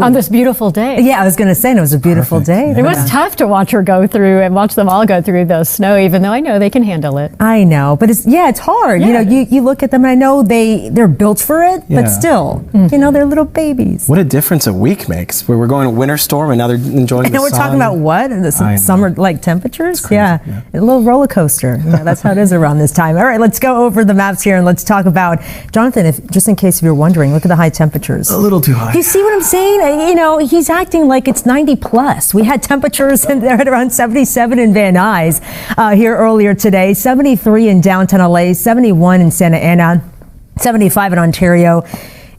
On this beautiful day. Yeah, I was going to say, and it was a beautiful day. It was tough to watch her go through and watch them all go through the snow, even though I know they can handle it. I know, but it's hard. Yeah. You know, you look at them and I know they're built for it, but still, you know, they're little babies. What a difference a week makes. Where we're going to winter storm and now they're enjoying the sun. And we're talking about what? The summer-like temperatures? Yeah, a little roller coaster. Yeah, that's how it is around this time. All right, let's go over the maps here and let's talk about, Jonathan, just in case if you're wondering, look at the high temperatures. A little too high. You see what I'm saying? You know, he's acting like it's 90 plus. We had temperatures in there at around 77 in Van Nuys here earlier today, 73 in downtown LA, 71 in Santa Ana, 75 in Ontario.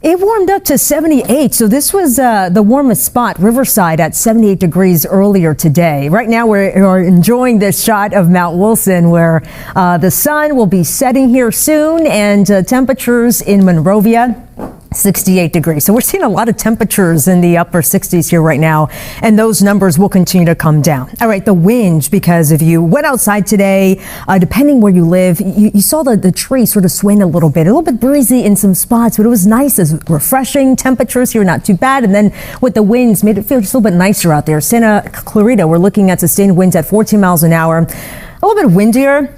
It warmed up to 78, so this was the warmest spot, Riverside, at 78 degrees earlier today. Right now we're enjoying this shot of Mount Wilson where the sun will be setting here soon, and temperatures in Monrovia 68 degrees. So we're seeing a lot of temperatures in the upper 60s here right now, and those numbers will continue to come down. All right, the winds, because if you went outside today, depending where you live, you saw the tree sort of swaying a little bit breezy in some spots, but it was nice. It's refreshing. Temperatures here not too bad, and then with the winds made it feel just a little bit nicer out there. Santa Clarita, we're looking at sustained winds at 14 miles an hour. A little bit windier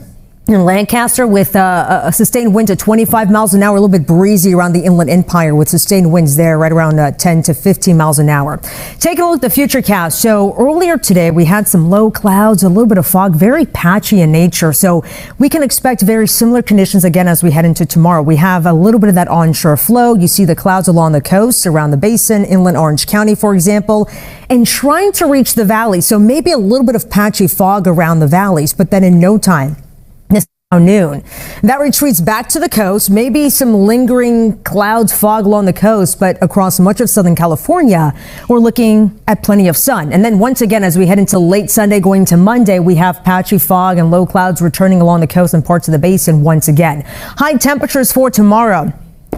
in Lancaster with a sustained wind at 25 miles an hour, a little bit breezy around the Inland Empire with sustained winds there right around 10 to 15 miles an hour. Taking a look at the futurecast. So earlier today, we had some low clouds, a little bit of fog, very patchy in nature. So we can expect very similar conditions again as we head into tomorrow. We have a little bit of that onshore flow. You see the clouds along the coast, around the basin, inland Orange County, for example, and trying to reach the valley. So maybe a little bit of patchy fog around the valleys, but then in no time, noon, that retreats back to the coast. Maybe some lingering clouds, fog along the coast, but across much of Southern California, we're looking at plenty of sun. And then once again, as we head into late Sunday going to Monday, we have patchy fog and low clouds returning along the coast and parts of the basin once again. High temperatures for tomorrow.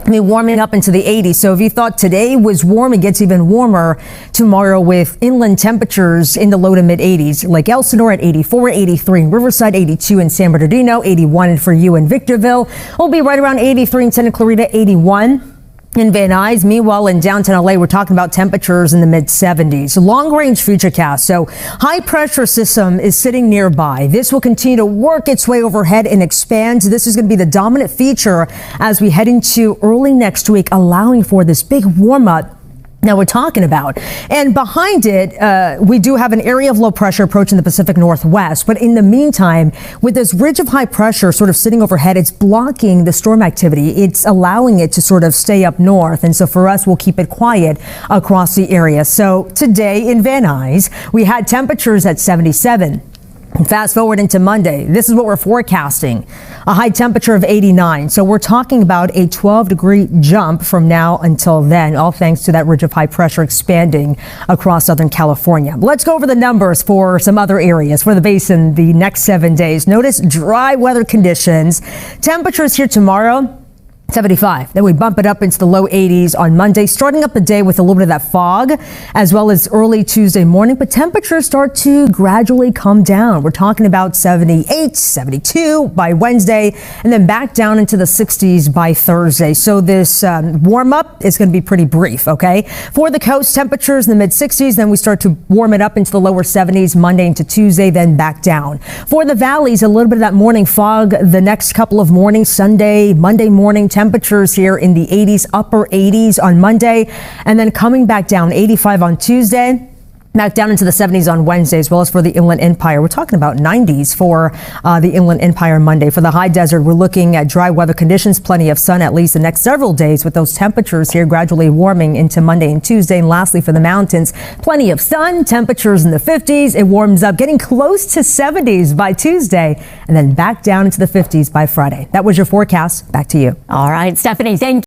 Warming up into the 80s. So if you thought today was warm, it gets even warmer tomorrow with inland temperatures in the low to mid 80s. Lake Elsinore at 84, 83 in Riverside, 82 in San Bernardino, 81 for you in Victorville. We'll be right around 83 in Santa Clarita, 81 in Van Nuys. Meanwhile, in downtown LA, we're talking about temperatures in the mid 70s. Long range futurecast. So high pressure system is sitting nearby. This will continue to work its way overhead and expand. This is going to be the dominant feature as we head into early next week, allowing for this big warm up now we're talking about. And behind it, we do have an area of low pressure approaching the Pacific Northwest. But in the meantime, with this ridge of high pressure sort of sitting overhead, it's blocking the storm activity. It's allowing it to sort of stay up north. And so for us, we'll keep it quiet across the area. So today in Van Nuys, we had temperatures at 77. Fast forward into Monday, this is what we're forecasting. A high temperature of 89. So we're talking about a 12-degree jump from now until then, all thanks to that ridge of high pressure expanding across Southern California. Let's go over the numbers for some other areas for the basin the next 7 days. Notice dry weather conditions. Temperatures here tomorrow, 75. Then we bump it up into the low 80s on Monday, starting up the day with a little bit of that fog, as well as early Tuesday morning. But temperatures start to gradually come down. We're talking about 78, 72 by Wednesday, and then back down into the 60s by Thursday. So this warm up is going to be pretty brief, okay? For the coast, temperatures in the mid 60s, then we start to warm it up into the lower 70s Monday into Tuesday, then back down. For the valleys, a little bit of that morning fog the next couple of mornings, Sunday, Monday morning, temperatures here in the 80s, upper 80s on Monday, and then coming back down, 85 on Tuesday. Back down into the 70s on Wednesday, as well as for the Inland Empire. We're talking about 90s for the Inland Empire Monday. For the high desert, we're looking at dry weather conditions, plenty of sun at least the next several days, with those temperatures here gradually warming into Monday and Tuesday. And lastly, for the mountains, plenty of sun, temperatures in the 50s. It warms up, getting close to 70s by Tuesday, and then back down into the 50s by Friday. That was your forecast. Back to you. All right, Stephanie, thank you.